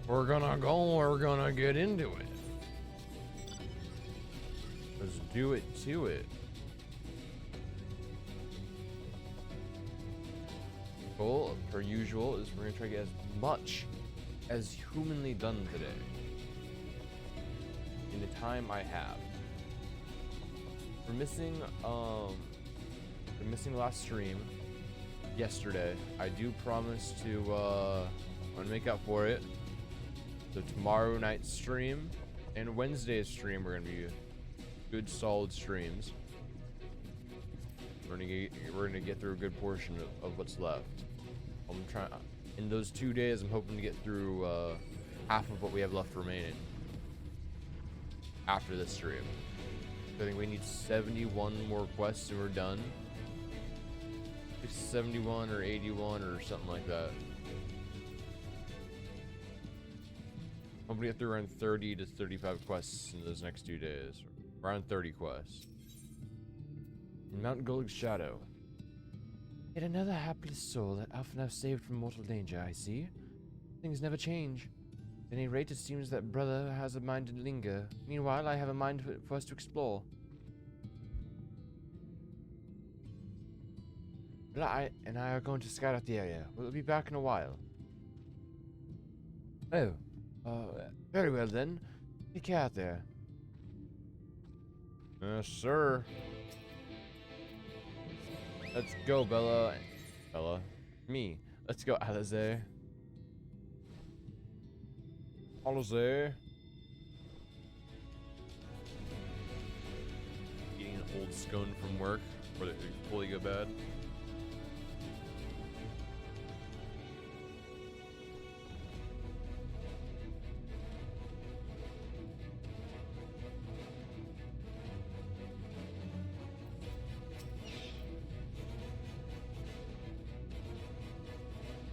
We're gonna get into it. Let's do it to it. Goal, per usual, is we're gonna try to get as much as humanly done today in the time I have. We're missing last stream yesterday. I do promise to I'm gonna make up for it. So tomorrow night's stream and Wednesday's stream are gonna be good solid streams. We're gonna get through a good portion of what's left. I'm trying in those 2 days. I'm hoping to get through half of what we have left remaining after this stream. I think we need 71 more quests and we're done. 71 or 81 or something like that. I'm gonna get through around 30 to 35 quests in those next 2 days. Around 30 quests. In Mount Gold's shadow. Yet another hapless soul that often have saved from mortal danger, I see. Things never change. At any rate, it seems that brother has a mind to linger. Meanwhile, I have a mind for us to explore. But I are going to scout out the area. We'll be back in a while. Oh. Very well then. Take care out there. Yes, sir. Let's go, Bella. Me. Let's go, Alize. Eating an old scone from work before they fully go bad.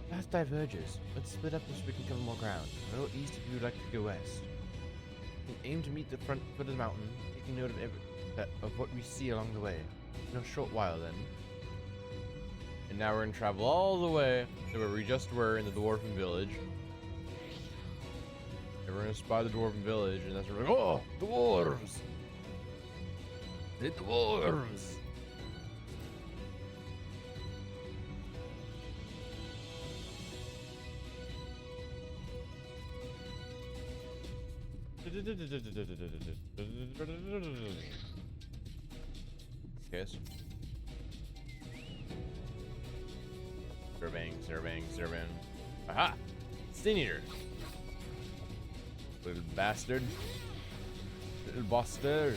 Path diverges. Let's split up so we can cover more ground. Go east if you would like to go west. We aim to meet the front foot of the mountain, taking note of what we see along the way. In a short while then. And now we're gonna travel all the way to where we just were in the dwarven village. And we're gonna spy the dwarven village, and that's where we're like, oh, dwarves! The dwarves! Yes. Zerbang. Aha! Sin Eater. Little bastard. Little bastard.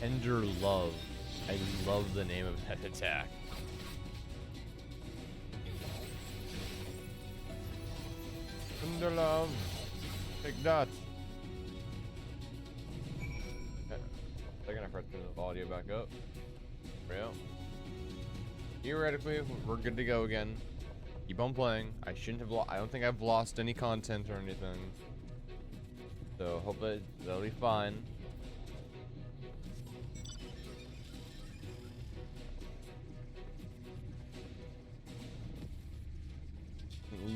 Ender Love. I love the name of that attack. Ender Love. Take that. Second, I forgot to turn the audio back up. There we go. Theoretically, we're good to go again. Keep on playing. I shouldn't have. I don't think I've lost any content or anything. So hopefully that'll be fine.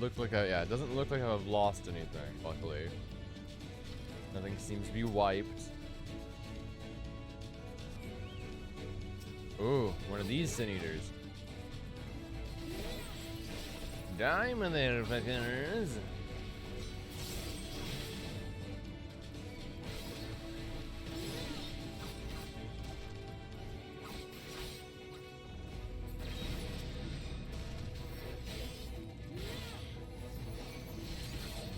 Look like it doesn't look like I've lost anything, luckily. Nothing seems to be wiped. Ooh, one of these Sin Eaters. Diamond there, fuckers.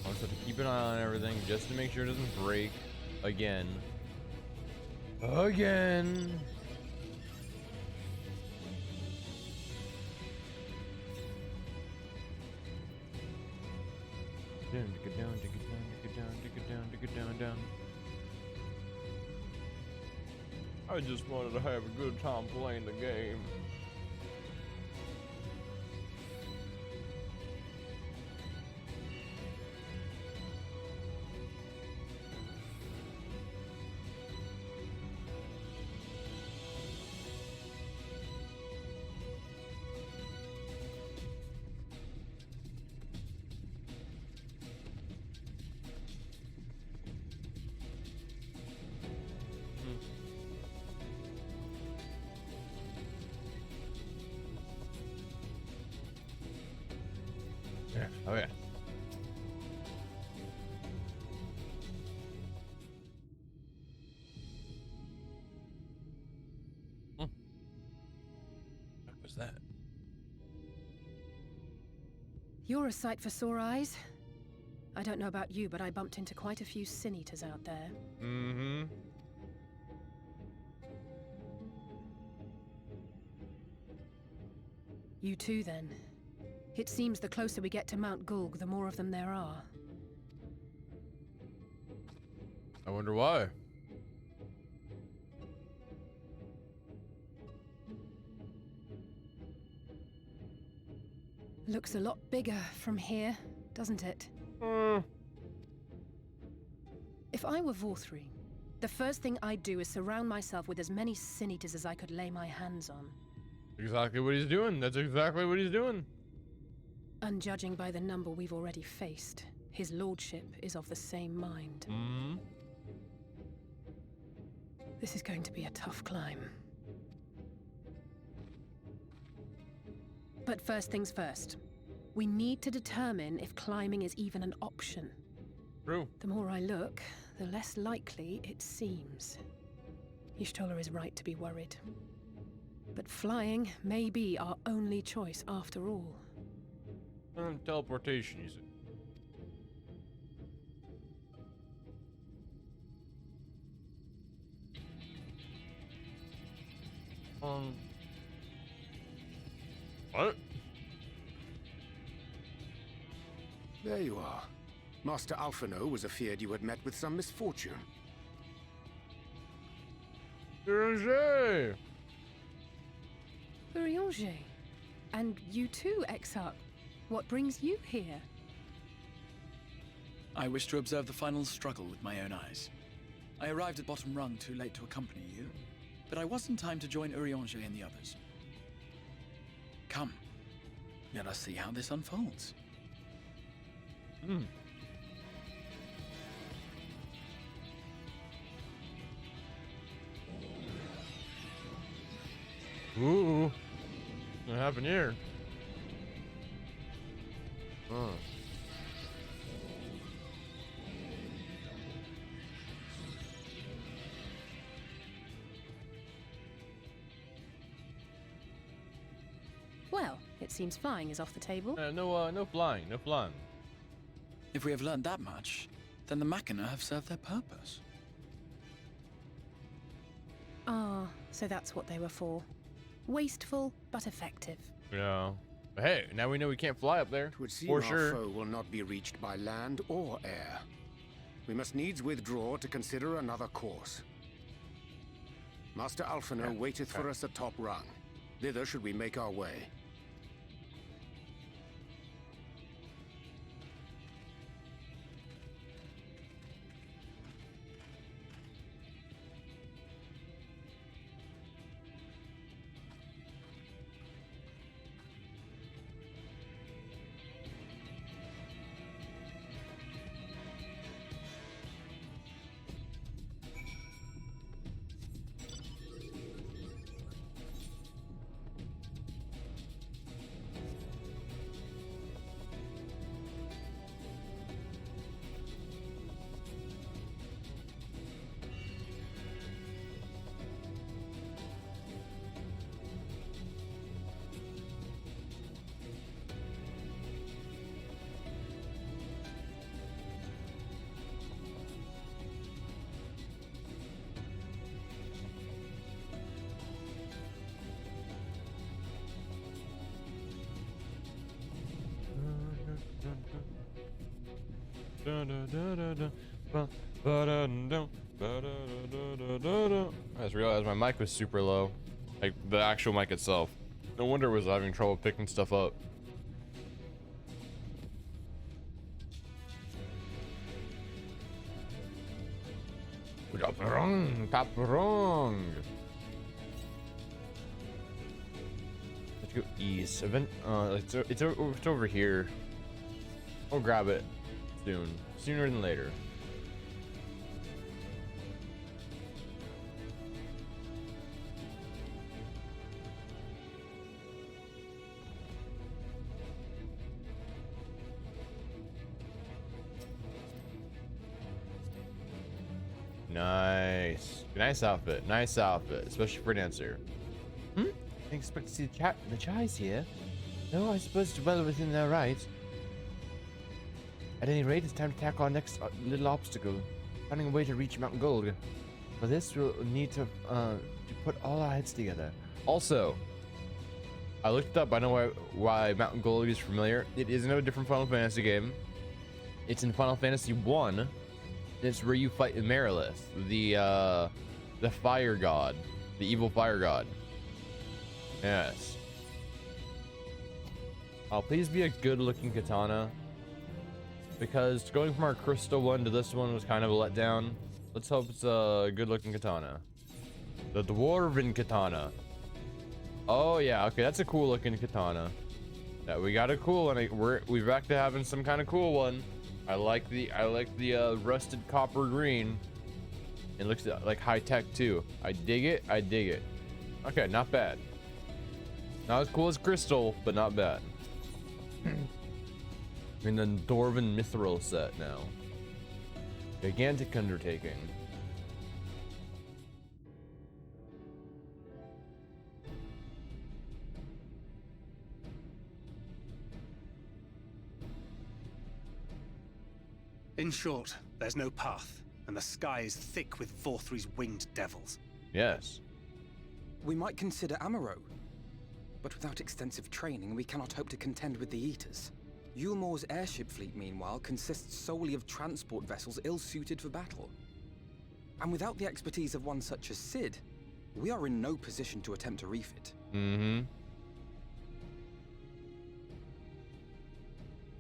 Also have to keep an eye on everything just to make sure it doesn't break again. Again. Down. I just wanted to have a good time playing the game. Oh yeah. What was that? You're a sight for sore eyes. I don't know about you, but I bumped into quite a few sin eaters out there. Mm-hmm. You too, then. It seems the closer we get to Mount Gulg, the more of them there are. I wonder why. Looks a lot bigger from here, doesn't it? If I were Vorthri, the first thing I'd do is surround myself with as many sin eaters as I could lay my hands on. Exactly what he's doing. That's exactly what he's doing. And judging by the number we've already faced, his lordship is of the same mind. Mm-hmm. This is going to be a tough climb. But first things first. We need to determine if climbing is even an option. True. The more I look, the less likely it seems. Y'shtola is right to be worried. But flying may be our only choice after all. Teleportation, you said. What? There you are. Master Alphino was afeard you had met with some misfortune. Urianger! Urianger. And you too, Exarch. What brings you here? I wish to observe the final struggle with my own eyes. I arrived at Bottom Rung too late to accompany you, but I was in time to join Urianger and the others. Come, let us see how this unfolds. Ooh. What happened here? Well, it seems flying is off the table. No flying, no flying. If we have learned that much, then the Machina have served their purpose. Ah, so that's what they were for. Wasteful, but effective. Yeah. But hey, now we know we can't fly up there. It would seem For our sure. foe will not be reached by land or air. We must needs withdraw to consider another course. Master Alphino waiteth for us atop Rung. Thither should we make our way. I just realized my mic was super low. Like the actual mic itself. No wonder it was having trouble picking stuff up. Top wrong, top wrong. Let's go east. Event. It's over here. I'll grab it soon, sooner than later. Nice. Nice outfit. Nice outfit, especially for a dancer. Hmm? I expect to see the Chai's here. No, I suppose it's well within their rights. At any rate, it's time to tackle our next little obstacle. Finding a way to reach Mountain Gold. For this, we'll need to put all our heads together. Also, I looked it up. I know why Mountain Gold is familiar. It is in a different Final Fantasy game. It's in Final Fantasy 1. It's where you fight Merilith, the fire god, the evil fire god. Yes. Oh, please be a good-looking katana, because going from our crystal one to this one was kind of a letdown. Let's hope it's a good-looking katana. The dwarven katana. Oh yeah, okay, that's a cool-looking katana. Yeah, we got a cool one. We're back to having some kind of cool one. I like the rusted copper green. It looks like high tech too. I dig it. I dig it. Okay, not bad. Not as cool as Crystal, but not bad. In the Dwarven Mithril set now. Gigantic undertaking. In short, there's no path, and the sky is thick with Vorthri's winged devils. Yes. We might consider Amaro, but without extensive training, we cannot hope to contend with the Eaters. Yulmore's airship fleet, meanwhile, consists solely of transport vessels ill-suited for battle. And without the expertise of one such as Cid, we are in no position to attempt to refit. Mm-hmm.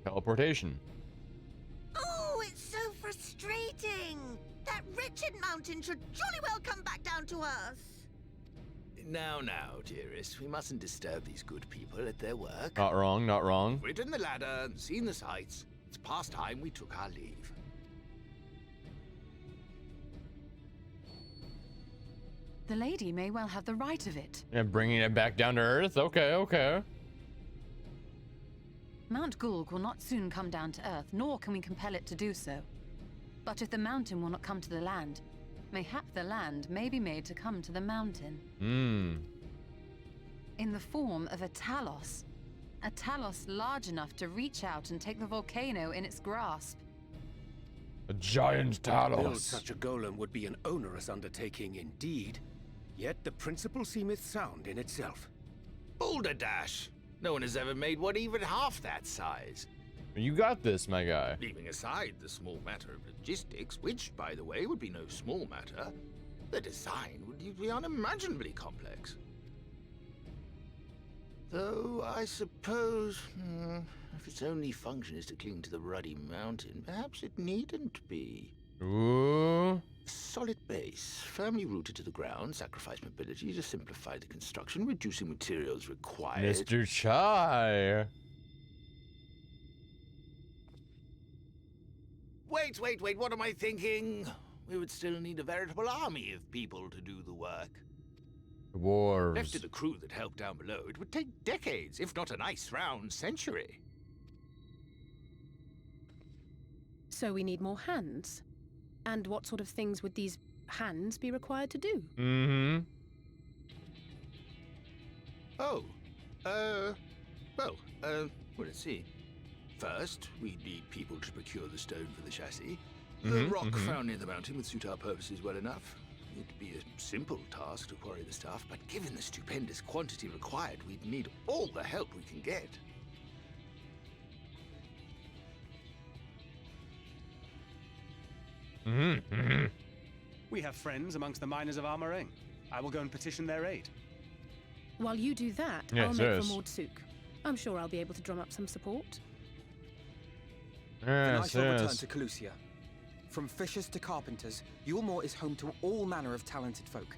Teleportation. Oh, it's so frustrating! That wretched mountain should jolly well come back down to us! Now, dearest, we mustn't disturb these good people at their work. Not wrong, not wrong. We've ridden the ladder and seen the sights. It's past time we took our leave. The lady may well have the right of it. Yeah, bringing it back down to Earth? Okay, okay. Mount Gulg will not soon come down to Earth, nor can we compel it to do so. But if the mountain will not come to the land, mayhap the land may be made to come to the mountain. In the form of a Talos large enough to reach out and take the volcano in its grasp. A giant To build Talos. such a golem would be an onerous undertaking indeed. Yet the principle seemeth sound in itself. Balderdash! No one has ever made one even half that size. You got this, my guy. Leaving aside the small matter of logistics, which, by the way, would be no small matter, the design would be unimaginably complex. Though, I suppose, if its only function is to cling to the ruddy mountain, perhaps it needn't be. Ooh. Solid base, firmly rooted to the ground, sacrifice mobility to simplify the construction, reducing materials required. Mr. Chai. Wait, what am I thinking? We would still need a veritable army of people to do the work. Dwarves. Left to the crew that helped down below, it would take decades, if not a nice round century. So we need more hands. And what sort of things would these hands be required to do? Mm-hmm. Well, let's see. First, we'd need people to procure the stone for the chassis. The rock found near the mountain would suit our purposes well enough. It'd be a simple task to quarry the stuff, but given the stupendous quantity required, we'd need all the help we can get. We have friends amongst the miners of Armoring. I will go and petition their aid. While you do that, Yes, I'll make yes. for Mordsuk. I'm sure I'll be able to drum up some support. Then I Yes, shall return yes. to Calusia. From fishers to carpenters, Yulmore is home to all manner of talented folk.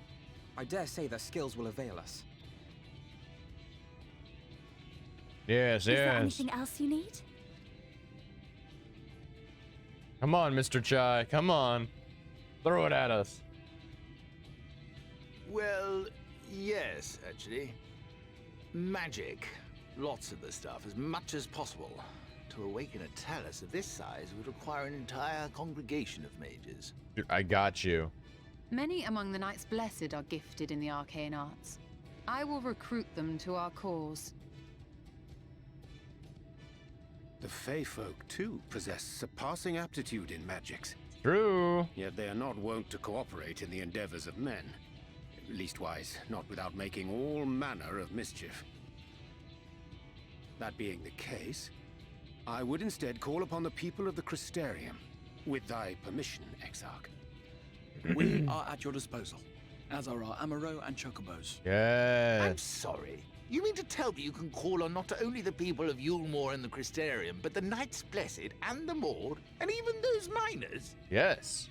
I dare say their skills will avail us. Yes, Is there yes. anything else you need? Come on, Mr. Chai. Come on. Throw it at us. Well, yes, actually. Magic. Lots of the stuff, as much as possible. To awaken a Talos of this size would require an entire congregation of mages. Dude, I got you. Many among the Knights Blessed are gifted in the arcane arts. I will recruit them to our cause. The Fey folk, too, possess surpassing aptitude in magics. True. Yet they are not wont to cooperate in the endeavors of men. Leastwise, not without making all manner of mischief. That being the case, I would instead call upon the people of the Crystarium. With thy permission, Exarch. We are at your disposal, as are our Amaro and Chocobos. Yes. I'm sorry. You mean to tell me you can call on not only the people of Yulmore and the Crystarium, but the Knights Blessed and the Mord, and even those miners? Yes.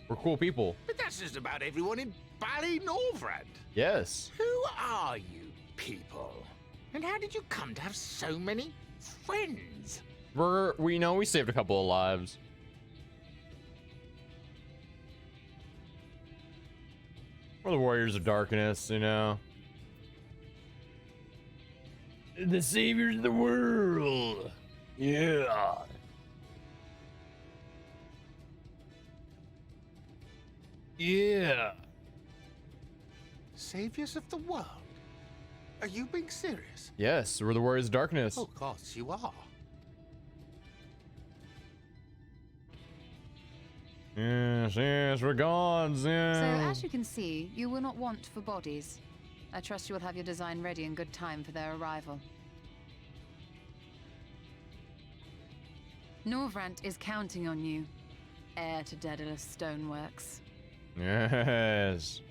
We're cool people. But that's just about everyone in Ballynorvrand. Yes. Who are you people? And how did you come to have so many friends? We know we saved a couple of lives. We're the Warriors of Darkness, you know. The saviors of the world. Yeah. Yeah. Saviors of the world? Are you being serious? Yes, we're the Warriors of Darkness. Oh, of course you are. Yes, we're gods, yeah. So, as you can see, you will not want for bodies. I trust you will have your design ready in good time for their arrival. Norvrant is counting on you, heir to Daedalus Stoneworks. Yes.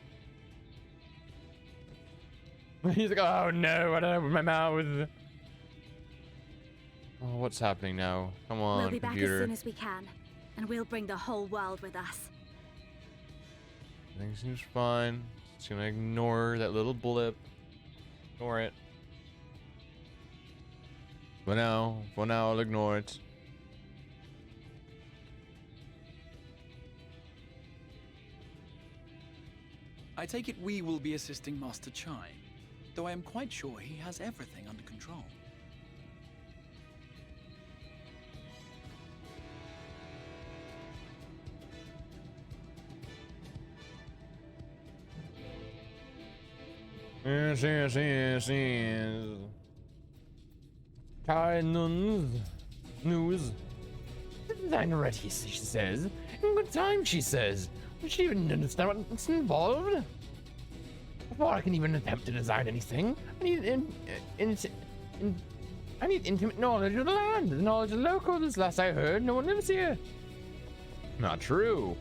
He's like, oh no, I don't open my mouth. Oh, what's happening now? Come on, We'll be computer. back as soon as we can, and we'll bring the whole world with us. Everything seems fine. Just gonna ignore that little blip. Ignore it. For now, I'll ignore it. I take it we will be assisting Master Chai, though I am quite sure he has everything under control. Yes. News. I'm ready, she says. In good time, she says. She even understand what's involved. Before I can even attempt to design anything, I need intimate knowledge of the land. The knowledge of the locals. Last I heard, no one lives here. Not true.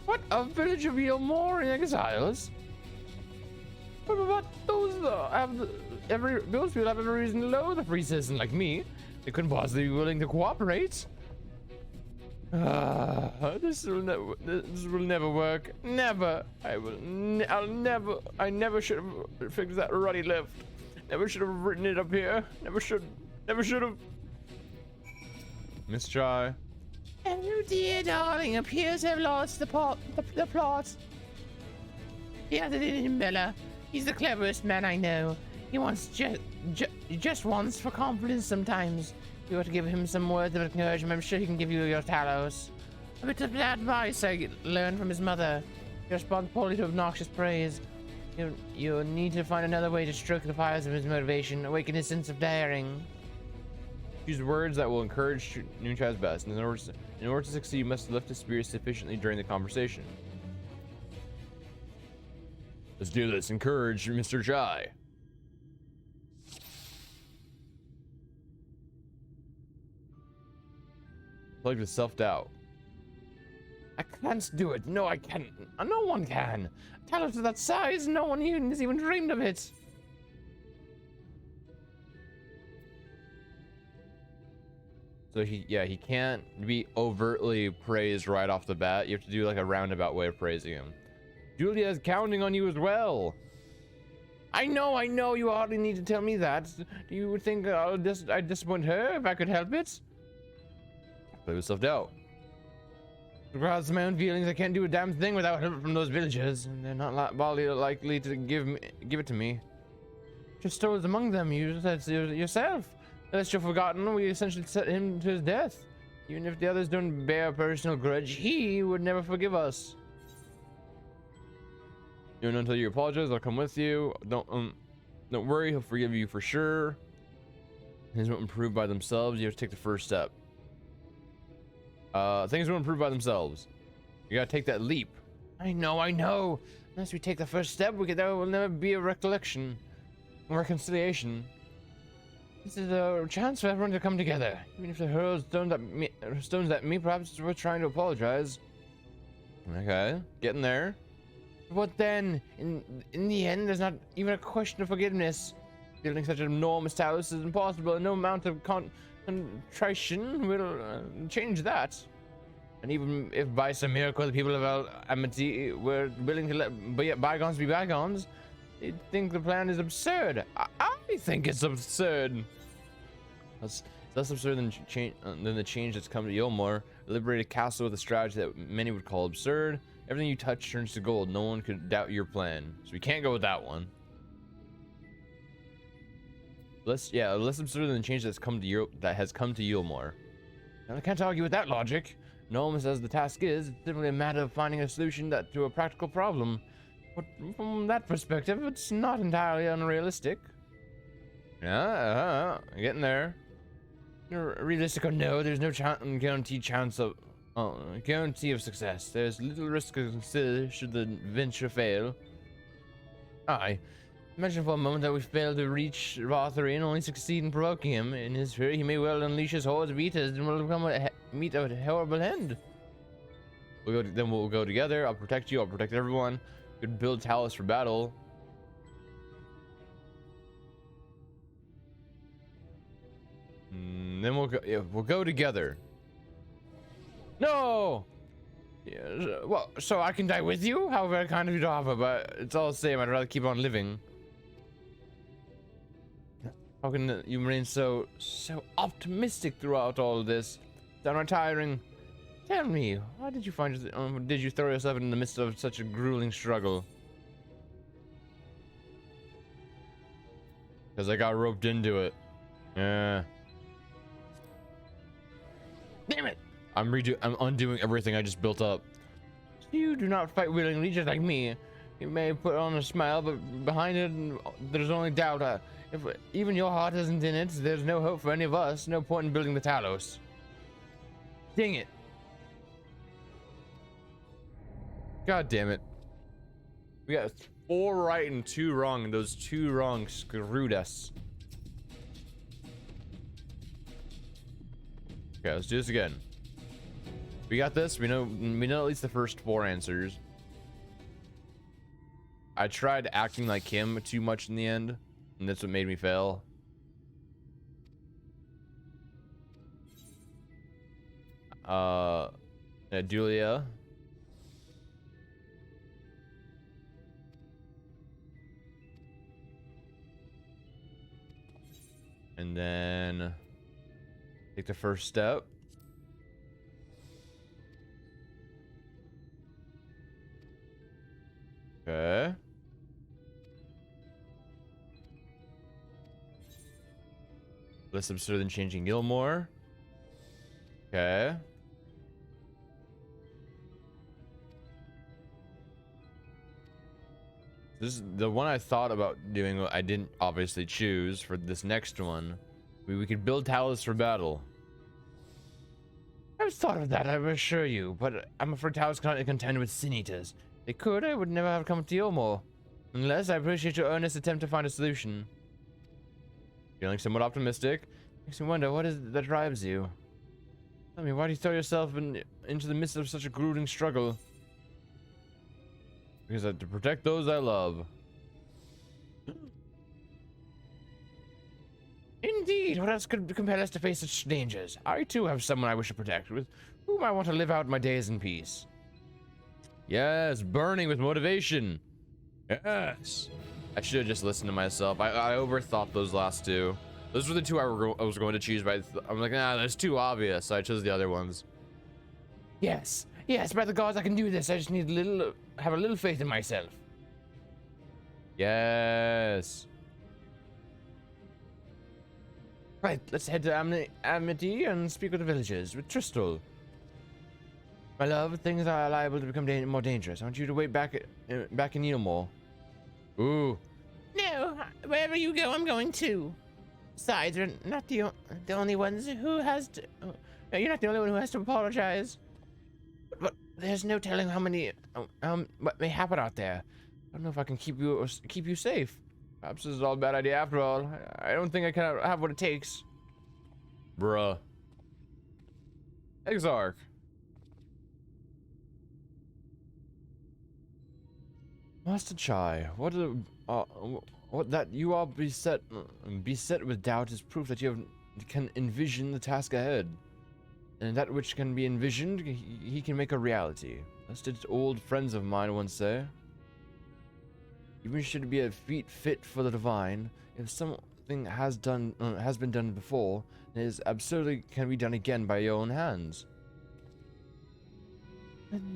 What, a village of Yulmore in exiles? But those those people have every reason to loathe a free citizen like me. They couldn't possibly be willing to cooperate. This will never work. Never. I never should have fixed that ruddy lift. Never should have written it up here. Never should have. Miss Chai. Oh dear darling, appears to have lost the plot. He has it in him, Bella. He's the cleverest man I know. He wants just wants for confidence sometimes. You ought to give him some words of encouragement. I'm sure he can give you your Talos. A bit of advice I learned from his mother. You respond poorly to obnoxious praise. You need to find another way to stroke the fires of his motivation, awaken his sense of daring. Use words that will encourage Noonchai's best. In order to succeed, you must lift his spirit sufficiently during the conversation. Let's do this. Encourage Mr. Chai. Plagued with self-doubt. I can't do it. No, I can't. No one can. Talos of that size, no one has even dreamed of it. So he can't be overtly praised right off the bat. You have to do like a roundabout way of praising him. Julia's counting on you as well. I know. You hardly need to tell me that. Do you think I'd disappoint her if I could help it? Play with self-doubt. Regardless of my own feelings, I can't do a damn thing without help from those villagers, and they're not likely to give it to me. Just stories among them. You said yourself. Unless you've forgotten, we essentially set him to his death. Even if the others don't bear a personal grudge, he would never forgive us. You know, until you apologize, I'll come with you. Don't worry, he'll forgive you for sure. Things won't improve by themselves. You have to take the first step. Things won't improve by themselves. You gotta take that leap. I know. Unless we take the first step, there will never be a reconciliation. This is a chance for everyone to come together. Even if they hurl stones at me, perhaps it's worth trying to apologize. Okay, getting there. But then, in the end, there's not even a question of forgiveness. Building such an enormous house is impossible, and no amount of contrition will change that. And even if by some miracle the people of Amity were willing to let bygones be bygones, they think the plan is absurd. I think it's absurd. It's less absurd than the change that's come to Yulmore. A liberated castle with a strategy that many would call absurd. Everything you touch turns to gold. No one could doubt your plan. So we can't go with that one. Less absurd than the change that has come to Yulmore. And I can't argue with that logic. Enormous as the task is, it's simply a matter of finding a solution to a practical problem. But from that perspective, it's not entirely unrealistic. Yeah, getting there. Realistic or no, there's no guarantee of success. There's little risk to consider should the venture fail. Aye. Imagine for a moment that we fail to reach Rothari and only succeed in provoking him. In his fury, he may well unleash his hordes of eaters and will meet a horrible end. We'll go together. I'll protect you. I'll protect everyone. We could build Talus for battle. Then we'll go together. No. Yeah, well, so I can die with you? How very kind of you to offer, but it's all the same. I'd rather keep on living. How can you remain so optimistic throughout all of this? Downright tiring. Tell me, why did you did you throw yourself in the midst of such a grueling struggle? Because I got roped into it. Yeah. Damn it! I'm undoing everything I just built up. You do not fight willingly, just like me. You may put on a smile, but behind it, there's only doubt. If even your heart isn't in it, there's no hope for any of us. No point in building the Talos. Dang it. God damn it. We got 4 right and 2 wrong, and those 2 wrong screwed us. Okay, let's do this again. We got this. We know at least the first 4 answers. I tried acting like him too much in the end, and that's what made me fail. Dulia. And then take the first step. Okay. Less absurd than changing Gilmore. Okay. This is the one I thought about doing. I didn't obviously choose for this next one. We could build Talos for battle. I've thought of that, I assure you, but I'm afraid Talos cannot contend with Sin Eaters. They could, I would never have come to Yulmore. Unless I appreciate your earnest attempt to find a solution. Feeling somewhat optimistic, makes me wonder what is it that drives you. Tell me, why do you throw yourself into the midst of such a grueling struggle? Because I have to protect those I love. Indeed, what else could compel us to face such dangers? I too have someone I wish to protect, with whom I want to live out my days in peace. Yes, burning with motivation. Yes. I should have just listened to myself. I overthought those last 2. Those were the 2 I was going to choose, but I'm like, nah, that's too obvious. So I chose the other ones. Yes, yes, by the gods, I can do this. I just need have a little faith in myself. Yes. Right, let's head to Amity and speak with the villagers, with Tristal. My love, things are liable to become more dangerous. I want you to wait back in Needlemore. Ooh. No, wherever you go, I'm going too. Besides, you're not the only ones who has to... you're not the only one who has to apologize. But there's no telling how many... what may happen out there. I don't know if I can keep you safe. Perhaps this is all a bad idea after all. I don't think I can have what it takes. Bruh. Exarch. Master Chai, what that you are beset with doubt is proof that you can envision the task ahead. And that which can be envisioned, he can make a reality. As did old friends of mine once say. Even should it be a feat fit for the divine, if something has been done before, it is absurdly can be done again by your own hands.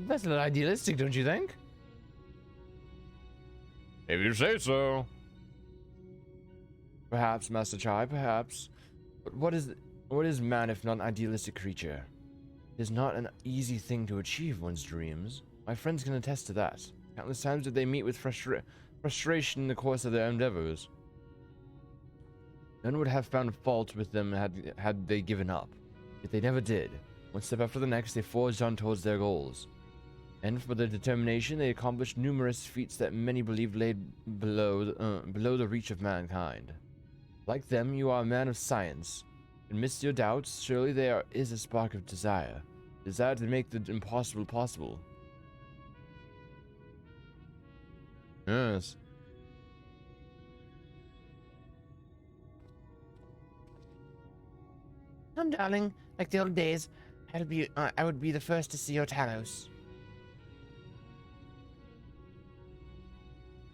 That's a little idealistic, don't you think? If you say so. Perhaps, Master Chai, perhaps. But what is man if not an idealistic creature? It is not an easy thing to achieve one's dreams. My friends can attest to that. Countless times did they meet with frustration in the course of their endeavors. None would have found fault with them had they given up. Yet they never did. One step after the next, they forged on towards their goals. And for their determination, they accomplished numerous feats that many believed lay below the reach of mankind. Like them, you are a man of science. Amidst your doubts, surely there is a spark of desire. Desire to make the impossible possible. Yes. Come, darling. Like the old days, I would be the first to see your Talos.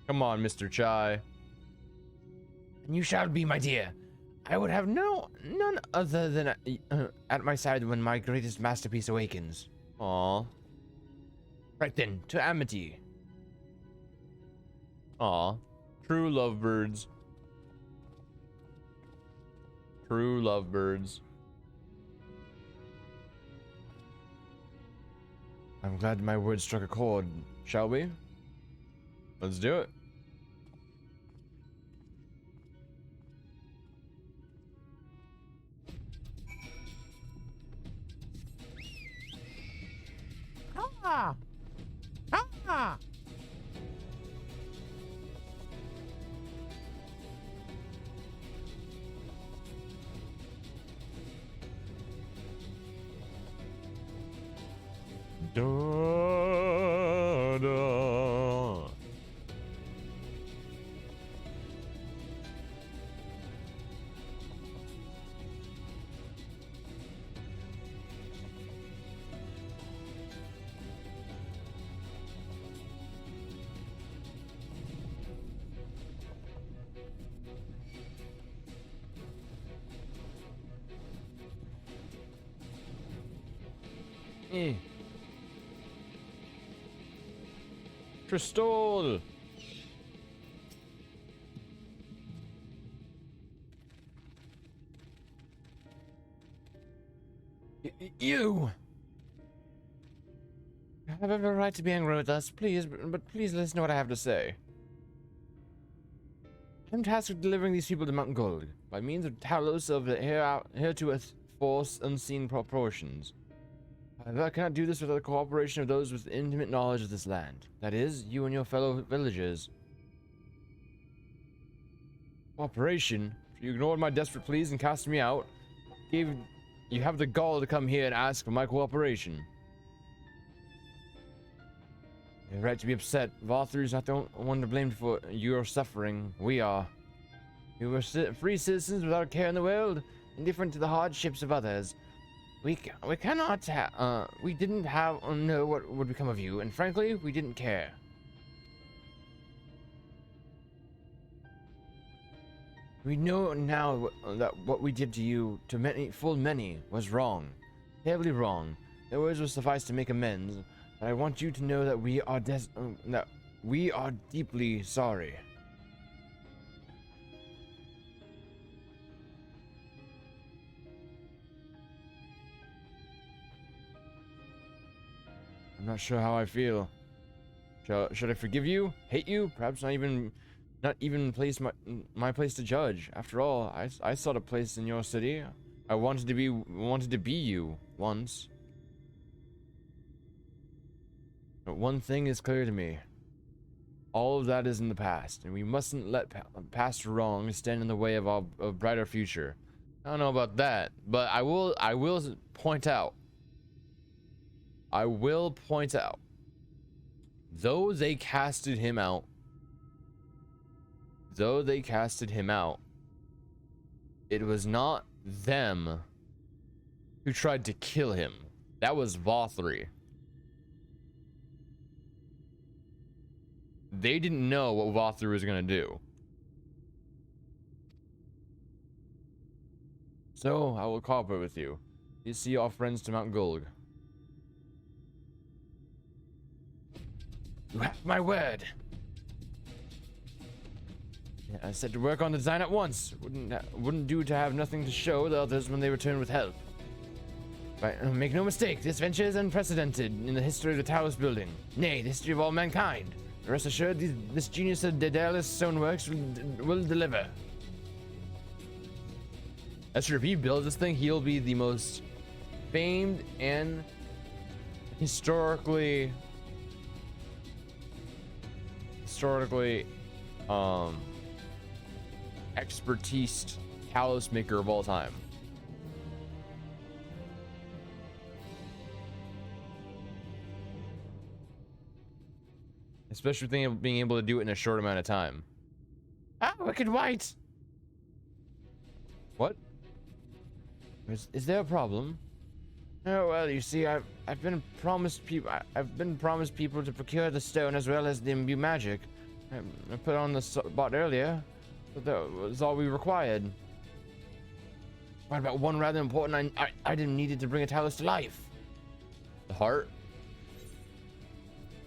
Come on, Mr. Chai. And you shall be, my dear. I would have none other than at my side when my greatest masterpiece awakens. Aw. Right then, to Amity. Aw. True lovebirds. True lovebirds. I'm glad my words struck a chord. Shall we? Let's do it. Ah! Ah! Da, da. Crystal! You! You have every right to be angry with us, please, but please listen to what I have to say. I'm tasked with delivering these people to Mount Gold by means of Talos of the here-to-earth force unseen proportions. However, I cannot do this without the cooperation of those with intimate knowledge of this land. That is, you and your fellow villagers. Cooperation? You ignored my desperate pleas and cast me out. You have the gall to come here and ask for my cooperation. You have right to be upset. Valther is not the one to blame for your suffering. We are. We were free citizens without a care in the world, indifferent to the hardships of others. We cannot we didn't know what would become of you, and frankly, we didn't care. We know now that what we did to you, to full many, was wrong. Terribly wrong. The words will suffice to make amends, but I want you to know that we are deeply sorry. I'm not sure how I feel. Should I forgive you? Hate you? Perhaps not even place my place to judge. After all, I sought a place in your city. I wanted to be you once. But one thing is clear to me. All of that is in the past, and we mustn't let past wrongs stand in the way of a brighter future. I don't know about that, but I will point out. Though they casted him out, it was not them who tried to kill him. That was Vothri. They didn't know what Vothri was gonna do. So, I will cooperate with you. You see our friends to Mount Gulg. You have my word. Yeah, I said to work on the design at once. Wouldn't do to have nothing to show the others when they return with help. But make no mistake, this venture is unprecedented in the history of the Talos building. Nay, the history of all mankind. Rest assured, this genius of Daedalus Stoneworks will deliver. That's true. If he builds this thing, he'll be the most famed and historically expertise Talos maker of all time. Especially with being able to do it in a short amount of time. Ah, Wicked White! What? Is there a problem? Oh well, you see, I've been promised people to procure the stone as well as the imbue magic. I put on the bot earlier, but that was all we required. What about one rather important item needed to bring a Talos to life? The heart.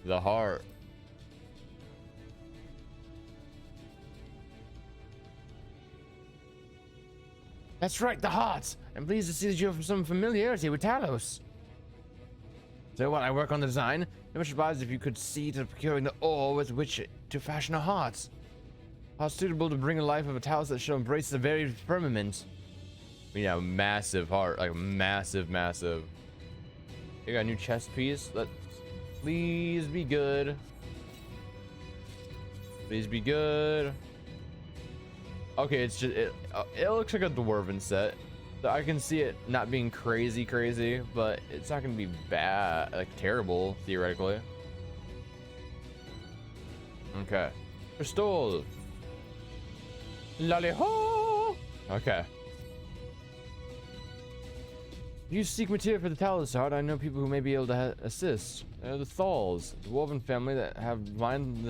The heart. That's right, the heart. I'm pleased to see that you have some familiarity with Talos. So while I work on the design, I much advised if you could see to procuring the ore with which to fashion a heart. How suitable to bring a life of a Talos that shall embrace the very firmament. Yeah, massive heart, like massive. You got a new chest piece. Let's please be good. Please be good. Okay, it's just it looks like a dwarven set. So I can see it not being crazy, but it's not gonna be bad, like terrible, theoretically. Okay. Crystal. Lolly ho. Okay. If you seek material for the Talos heart, I know people who may be able to assist. They're the Thals, a dwarven family that have long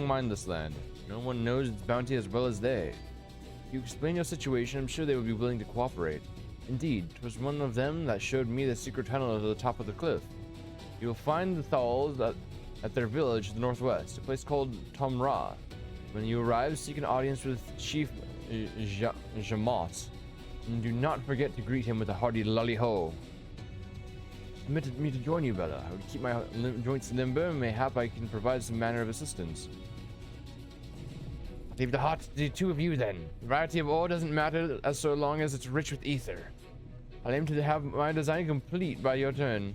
mined this land. No one knows its bounty as well as they. If you explain your situation, I'm sure they would be willing to cooperate. Indeed, it was one of them that showed me the secret tunnel to the top of the cliff. You will find the Thals at their village to the northwest, a place called Tomra. When you arrive, seek an audience with Chief Jamot, and do not forget to greet him with a hearty lolly-ho. Permitted me to join you, Bella. I would keep my joints limber, and mayhap I can provide some manner of assistance. Leave the heart to the two of you then. The variety of ore doesn't matter as so long as it's rich with ether. I'll aim to have my design complete by your turn.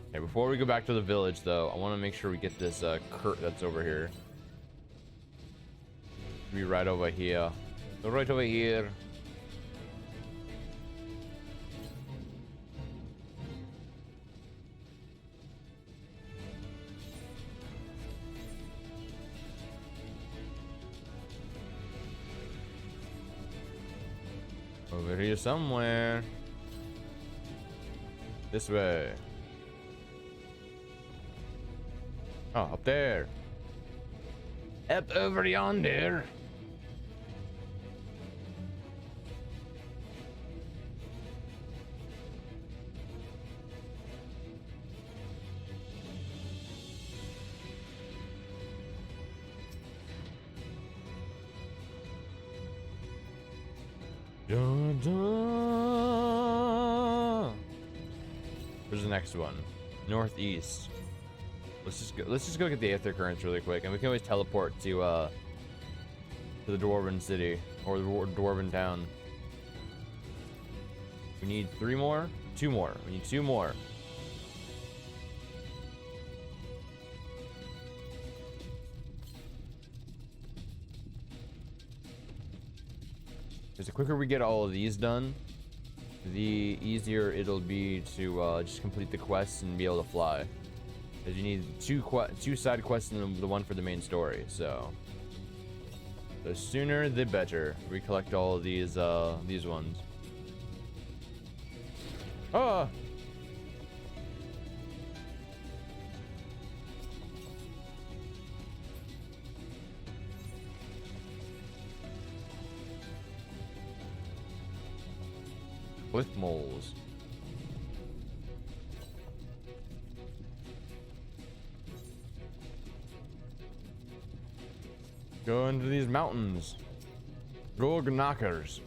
Okay, before we go back to the village though, I want to make sure we get this Kurt that's over here. Be right over here. Right over here. Over here somewhere. This way. Oh, up there. Up over yonder. Dun, dun. Where's the next one? Northeast. Let's just go get the Aether Currents really quick, and we can always teleport to the Dwarven City or the Dwarven Town. We need 3 more? 2 more. We need 2 more. Because the quicker we get all of these done, the easier it'll be to just complete the quests and be able to fly. Because you need 2 side quests and the one for the main story, so the sooner the better we collect all of these ones. Ah! Cliff moles. Go into these mountains. Gorg knockers.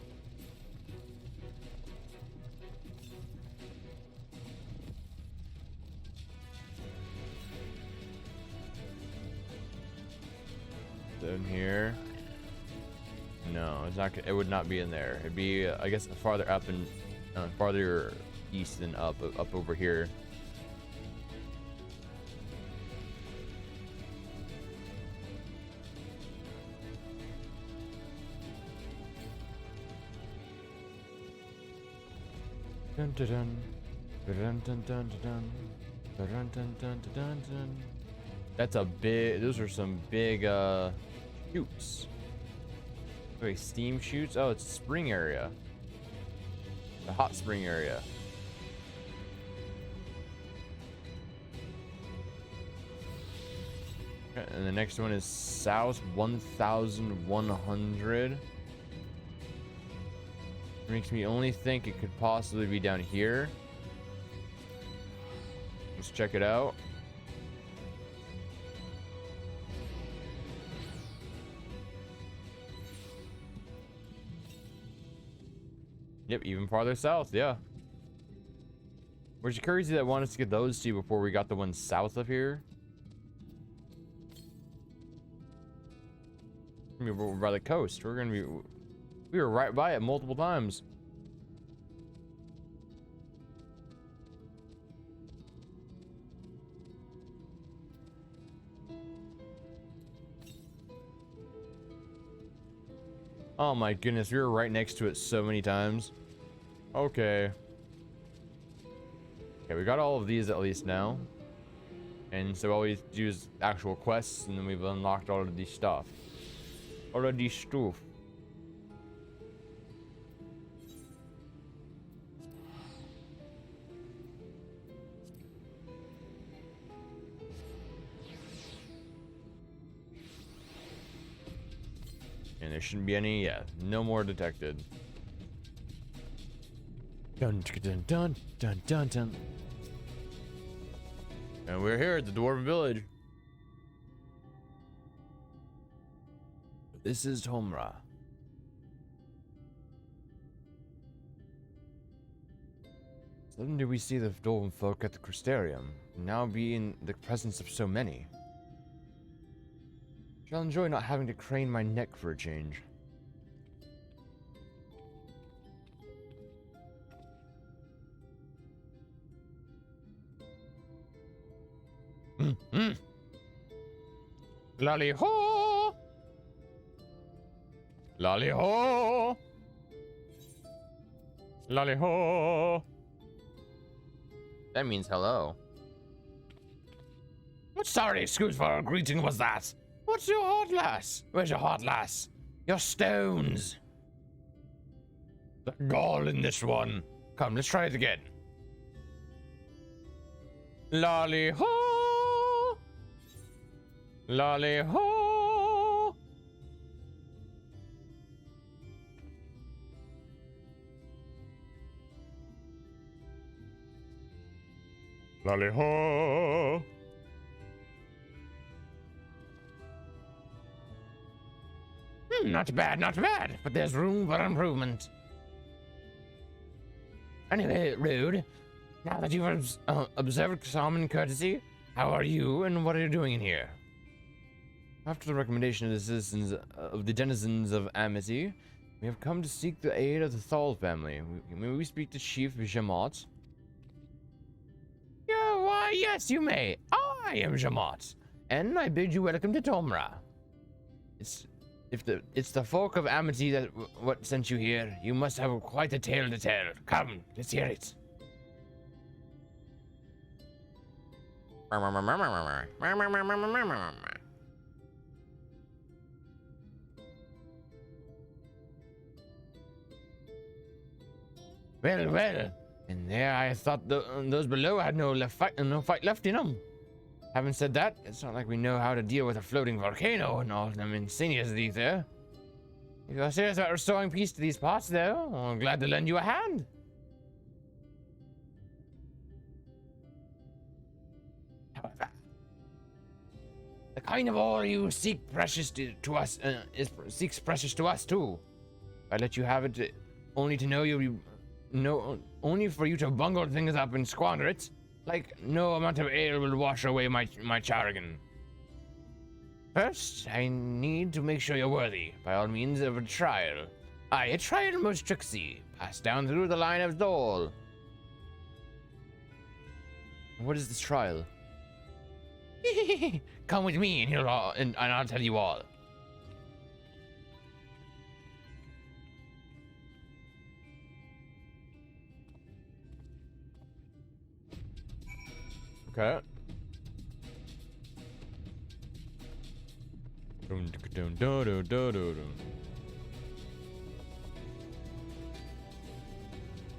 In here. No, it's not. It would not be in there. It'd be, I guess, farther up and farther east than up over here. Dun dun dun. Dun dun dun dun dun dun dun dun dun dun. That's a big. Those are some big shoots. Wait, steam shoots? Oh, it's a spring area. The hot spring area. Okay, and the next one is south 1100. Makes me only think it could possibly be down here. Let's check it out. Yep, even farther south, yeah. Which is crazy that I wanted us to get those 2 before we got the ones south of here. I mean, we're by the coast. We're gonna be... We were right by it multiple times. Oh my goodness, we were right next to it so many times. Okay. Okay, we got all of these at least now. And so all we do is actual quests, and then we've unlocked all of this stuff. All of this stuff. And there shouldn't be any, yeah, no more detected. Dun dun dun dun dun dun. And we're here at the Dwarven Village. This is Tomra. Suddenly did we see the Dwarven folk at the Crystarium, and now be in the presence of so many. Shall enjoy not having to crane my neck for a change. Lolly ho! Lolly ho! Lolly ho! That means hello. What sorry excuse for a greeting was that? What's your heart, lass? Where's your heart, lass? Your stones. The gall in this one. Come, let's try it again. Lolly ho! Lolly ho! Lolly ho! Not bad, but there's room for improvement. Anyway, Rude, Now that you've observed common courtesy, how are you and what are you doing in here? After the recommendation of the citizens of the denizens of Amity, we have come to seek the aid of the Thal family. May we speak to Chief Jamot? Yeah, why, yes, you may. I am Jamot, and I bid you welcome to Tomra. It's the folk of Amity that what sent you here. You must have quite a tale to tell. Come, let's hear it. Well, and there I thought those below had no fight left in them. Having said that, it's not like we know how to deal with a floating volcano and all them insanias these there. If you're serious about restoring peace to these parts, though, I'm glad to lend you a hand. However, the kind of ore you seek precious to us seeks precious to us too. I let you have it only to know only for you to bungle things up and squander it. Like no amount of ale will wash away my charrigan. First, I need to make sure you're worthy, by all means, of a trial. Aye, a trial most tricksy, passed down through the line of Thal. What is this trial? Come with me, and I'll tell you all. Okay.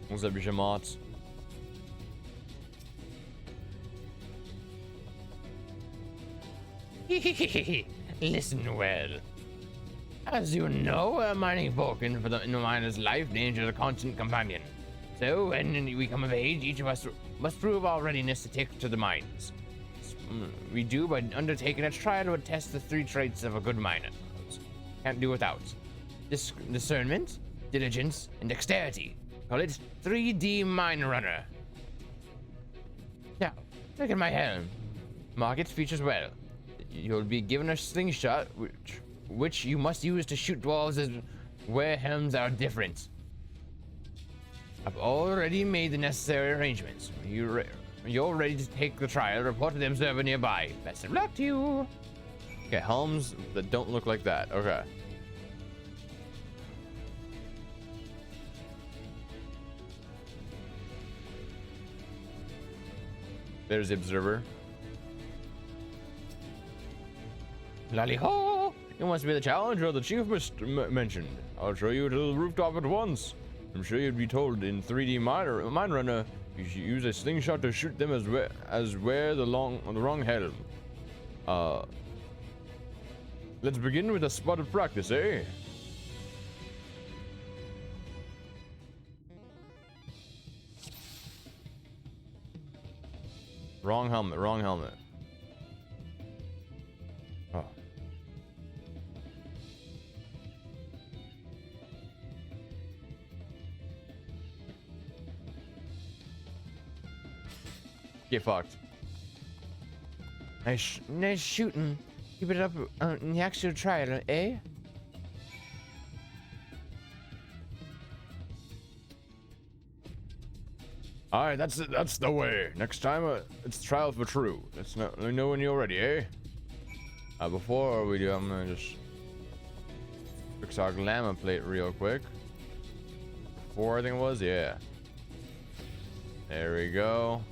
What's up, Jamot? Listen well. As you know, a mining Vulcan for the miner's life danger a constant companion. So, when we come of age, each of us must prove our readiness to take to the mines. We do by undertaking a trial to test the 3 traits of a good miner. Can't do without. Discernment, diligence, and dexterity. Call it 3D Mine Runner. Now, look at my helm. Mark its features well. You'll be given a slingshot, which you must use to shoot dwarves as where helms are different. I've already made the necessary arrangements. You're ready to take the trial. Report to the observer nearby. Best of luck to you. Okay, helms that don't look like that. Okay. There's the observer. Lally ho! You must be the challenger the chief mentioned. I'll show you to the rooftop at once. I'm sure you'd be told in 3D Mine Runner you should use a slingshot to shoot them as wear the wrong helm. Let's begin with a spot of practice, eh? Wrong helmet, wrong helmet. Oh. Get fucked. Nice shooting. Keep it up in the actual trial, eh? Alright, that's the way. Next time, it's trial for true. Let me know when you're ready, eh? Before we do, I'm gonna just fix our glamour plate real quick. 4, I think it was, yeah. There we go.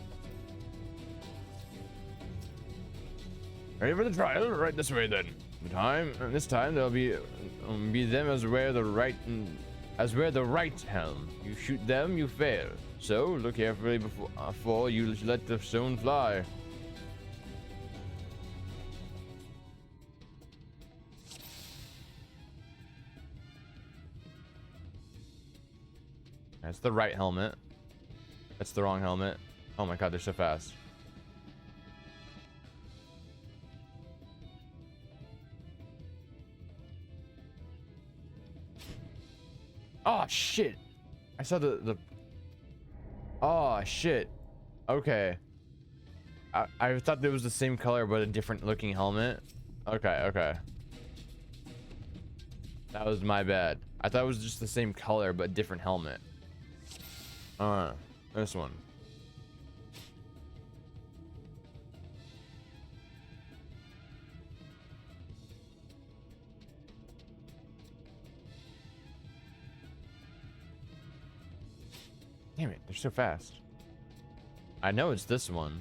Ready for the trial? Right this way then. This time there'll be them as wear the right helm. You shoot them, you fail. So look carefully before you let the stone fly. That's the right helmet. That's the wrong helmet. Oh my god, they're so fast. Oh shit! I saw the. Oh shit! Okay. I thought it was the same color but a different looking helmet. Okay. That was my bad. I thought it was just the same color but different helmet. This one. Damn it, they're so fast. I know it's this one.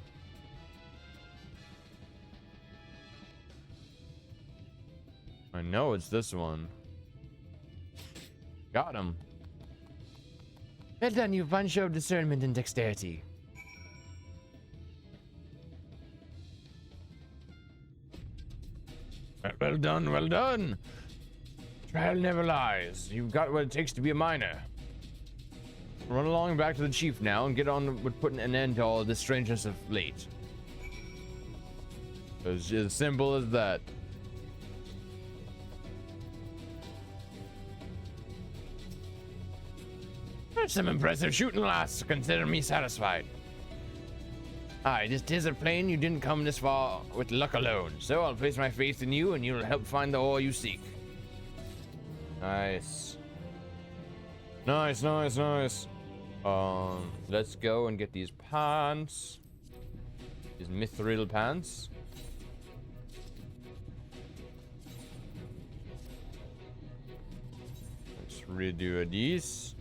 I know it's this one. Got him. Well done, you've one show of discernment and dexterity. Well done, well done. Trial never lies. You've got what it takes to be a miner. Run along back to the chief now and get on with putting an end to all this strangeness of late. It's as simple as that. That's some impressive shooting, lass. Consider me satisfied. Aye, just 'tis a plain you didn't come this far with luck alone, so I'll place my faith in you and you'll help find the ore you seek. Nice. Nice. Let's go and get these pants. These mithril pants. Let's redo these.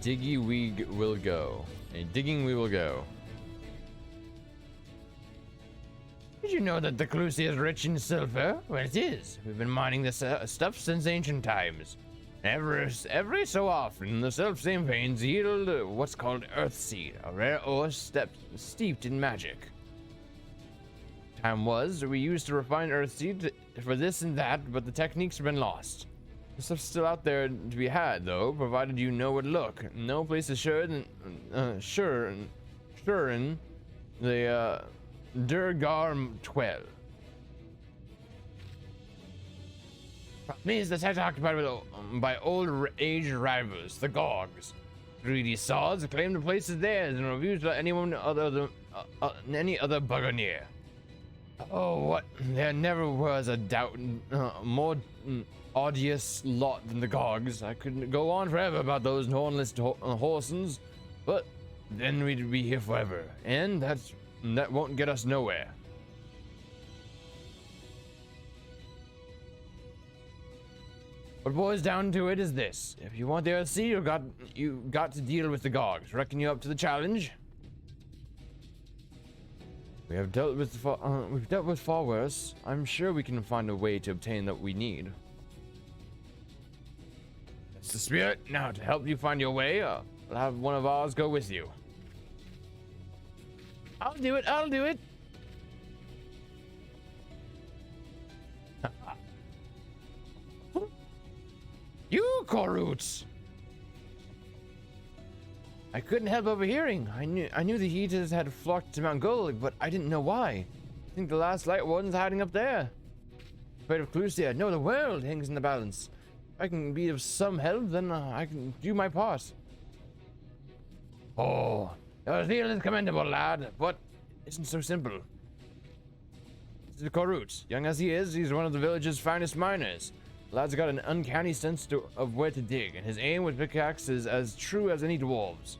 Digging we will go. And digging we will go. Did you know that the Clusia is rich in silver? Well, it is. We've been mining this stuff since ancient times. Every so often, the self-same veins yield what's called earthseed, a rare ore steeped in magic. Time was, we used to refine earthseed for this and that, but the techniques have been lost. The stuff's still out there to be had, though, provided you know where to look. No place is sure in the Durgar 12. Problem is that it's occupied by old-age rivals, the Gogs. Greedy sods claim the place is theirs and refuse to let anyone any other bugger near. Oh, what? There never was a doubt more odious lot than the Gogs. I couldn't go on forever about those hornless horsens, but then we'd be here forever, and that won't get us nowhere. What boils down to it is this: if you want the Earthseed, you got to deal with the Gogs. Reckon you up to the challenge? We've dealt with far worse. I'm sure we can find a way to obtain what we need. That's the spirit. Now, to help you find your way, I'll have one of ours go with you. I'll do it. You, Koroots! I couldn't help overhearing. I knew the Heaters had flocked to Mount Golig, but I didn't know why. I think the last Light Warden's hiding up there. Afraid of Clusia. No, the world hangs in the balance. If I can be of some help, then I can do my part. Oh, your zeal is commendable, lad, but it isn't so simple. This is Koroots. Young as he is, he's one of the village's finest miners. The lad's got an uncanny sense of where to dig, and his aim with pickaxe is as true as any dwarves.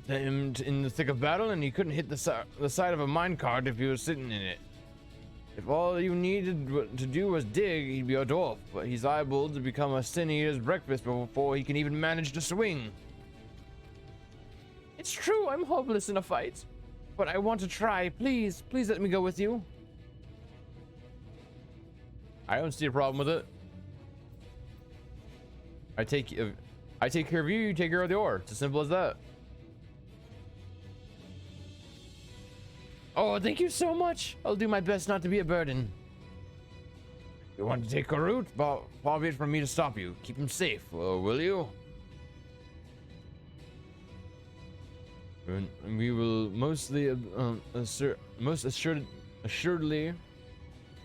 Put him in the thick of battle, and he couldn't hit the side of a minecart if he was sitting in it. If all you needed to do was dig, he'd be a dwarf, but he's liable to become a sin eater's breakfast before he can even manage to swing. It's true, I'm hopeless in a fight, but I want to try. Please let me go with you. I don't see a problem with it. I take care of you, you take care of the ore. It's as simple as that. Oh, thank you so much. I'll do my best not to be a burden. You want to take a route? Far be it from me to stop you. Keep him safe, will you? And we will most assuredly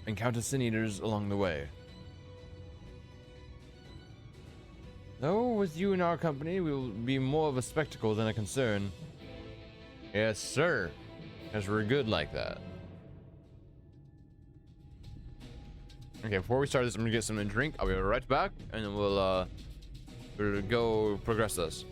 encounter sin eaters along the way. Though with you in our company, we will be more of a spectacle than a concern. Yes, sir. Because we're good like that. Okay, before we start this, I'm gonna get something to drink. I'll be right back, and then we'll go progress this.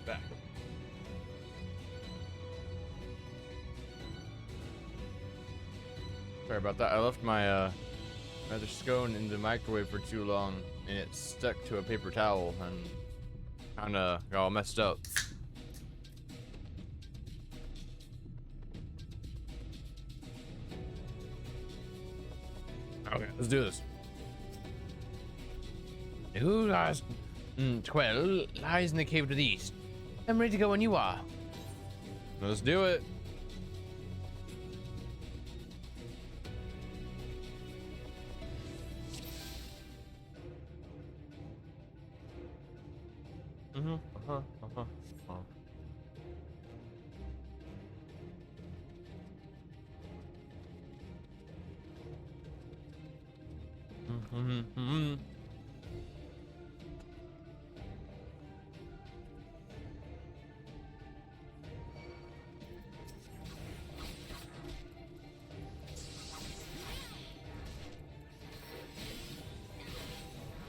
Back. Sorry about that. I left my other scone in the microwave for too long, and it stuck to a paper towel and kind of got all messed up. Okay, let's do this. Who lies? 12 lies in the cave to the east. I'm ready to go when you are. Let's do it.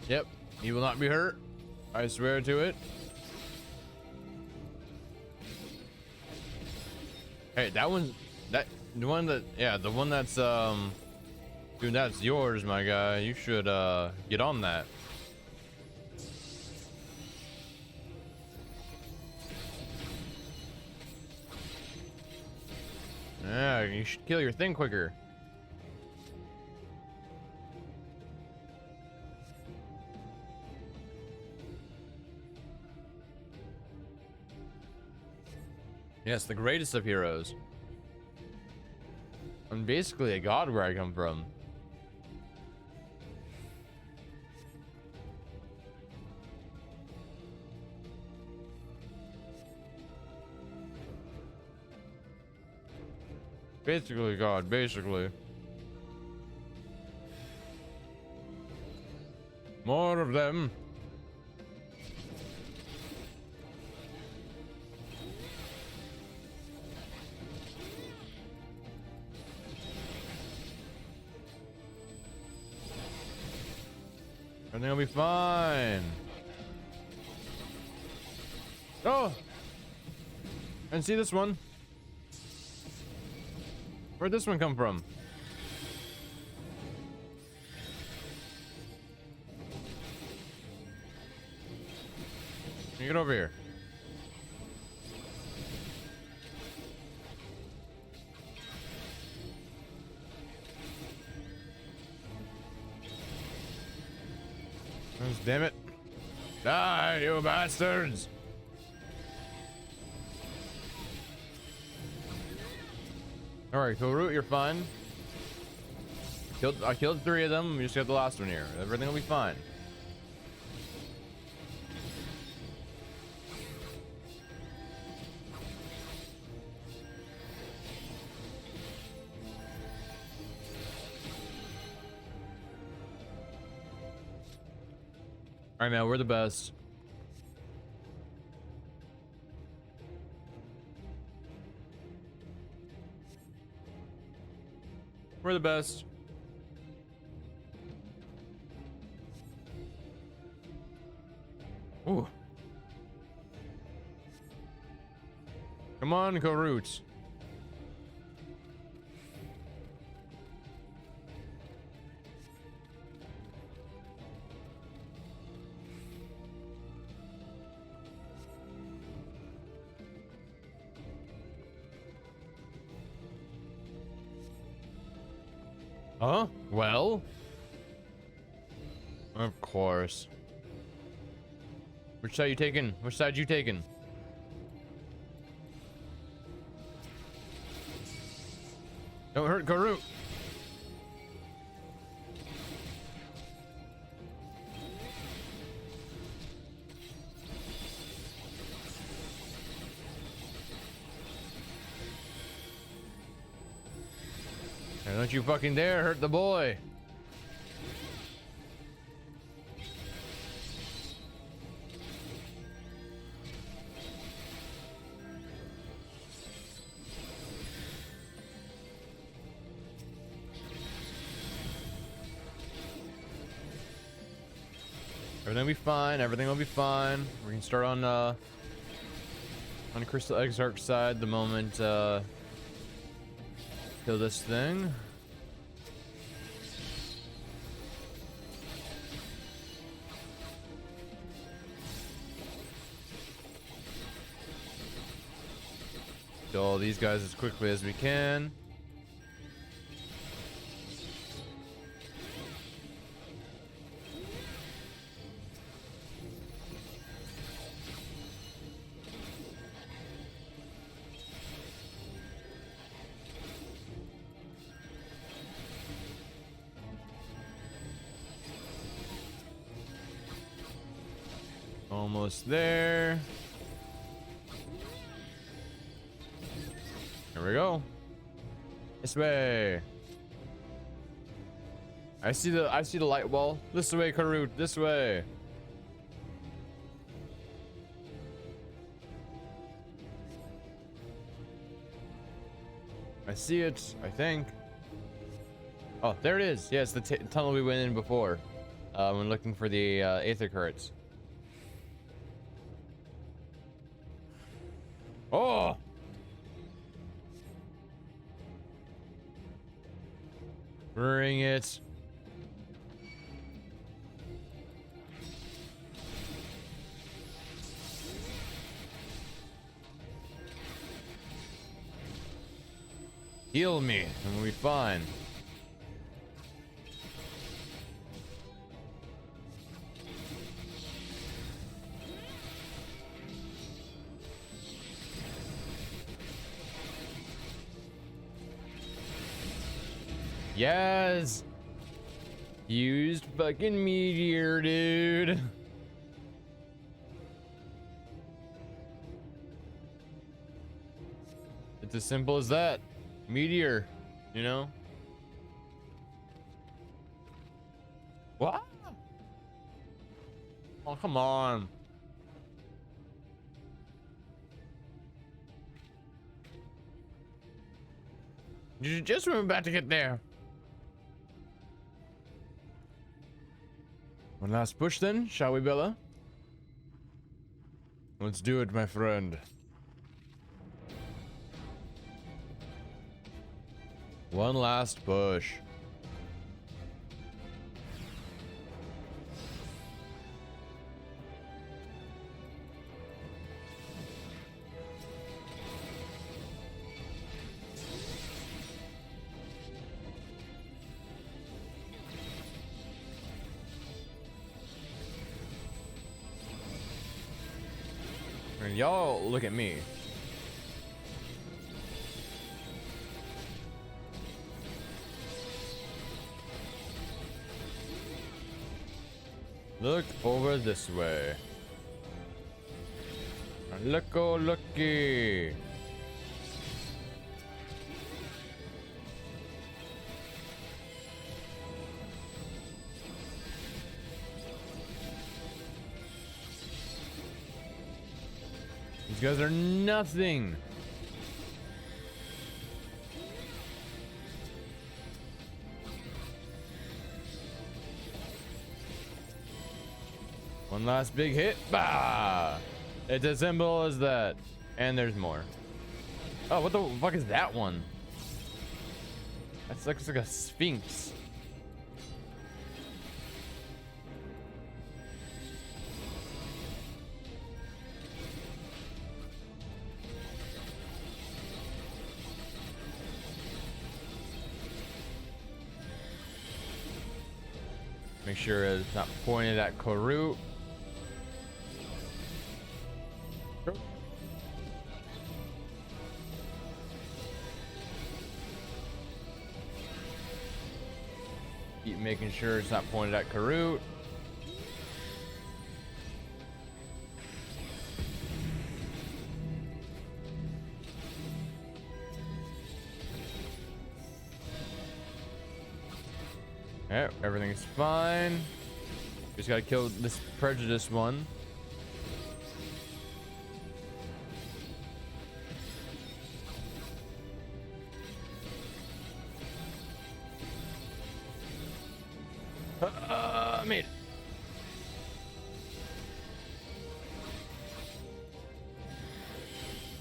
Yep, he will not be hurt. I swear to it. Hey, that one's the one that's dude, that's yours, my guy. You should get on that. Yeah, you should kill your thing quicker. Yes, the greatest of heroes. I'm basically a god where I come from. Basically god, basically. More of them. Everything will be fine. Oh! And see this one. Where'd this one come from? Get over here. Damn it. Die, you bastards! Alright, Korut, you're fine. I killed 3 of them. We just got the last one here. Everything will be fine. Alright, man, we're the best. We're the best. Ooh. Come on, Korut. Huh? Well? Of course. Which side you taking? Which side you taking? Don't hurt Korut. And don't you fucking dare hurt the boy. Everything will be fine. Everything will be fine. We can start on Crystal Exarch side the moment kill this thing. Kill all these guys as quickly as we can. Almost there. Here we go. This way. I see the light wall. This way, Korut. This way. I see it, I think. Oh, there it is. Yeah, it's the tunnel we went in before when looking for the aether currents. Oh! Bring it. Heal me, and we'll be fine. Yes! Used fucking meteor, dude. It's as simple as that. Meteor, you know? What? Oh, come on. You just were about to get there. One last push then, shall we, Bella? Let's do it, my friend. One last push. And y'all look at me. Look over this way. Look, oh, looky. These guys are nothing. One last big hit. Bah! It's as simple as that. And there's more. Oh, what the fuck is that one? That looks like a sphinx. Make sure it's not pointed at Karut. Keep making sure it's not pointed at Karut. Alright, everything's fine. Just gotta kill this prejudice one. Made it.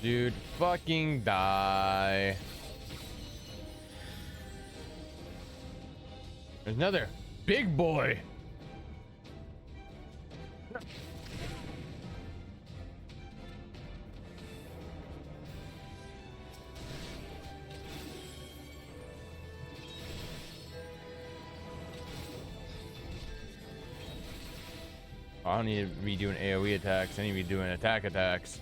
Dude, fucking die. There's another big boy. I don't need to be doing AoE attacks. I need to be doing attack attacks.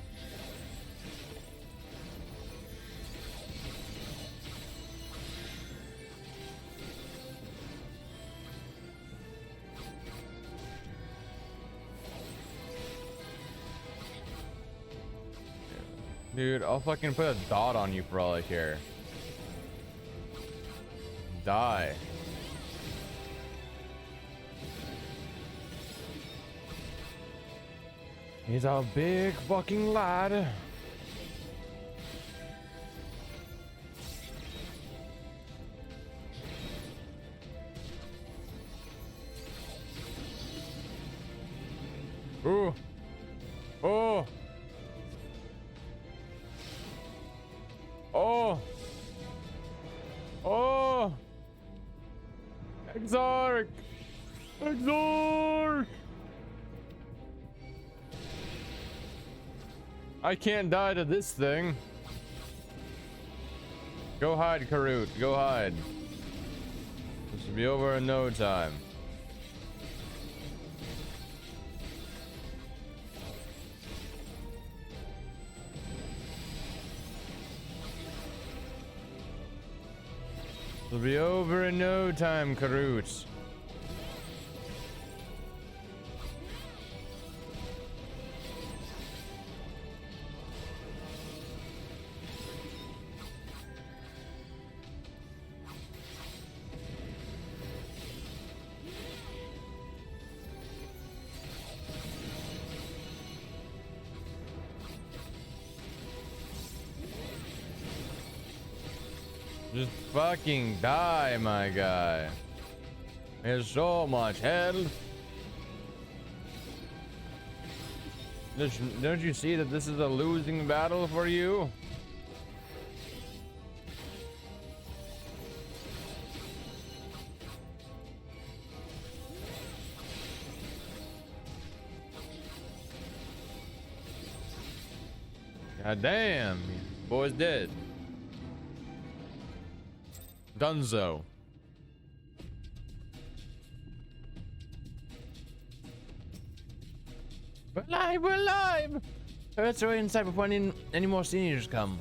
Dude, I'll fucking put a dot on you for all I care. Die. He's a big fucking lad. Ooh. Oh. Oh. Oh. Exarch. Exarch. I can't die to this thing. Go hide, Karut. Go hide. This will be over in no time. It'll be over in no time, Karut. Just fucking die, my guy. There's so much health. Don't you see that this is a losing battle for you? God damn, boy's dead. Dunzo. We're alive, we're alive! Let's go inside before any more seniors come.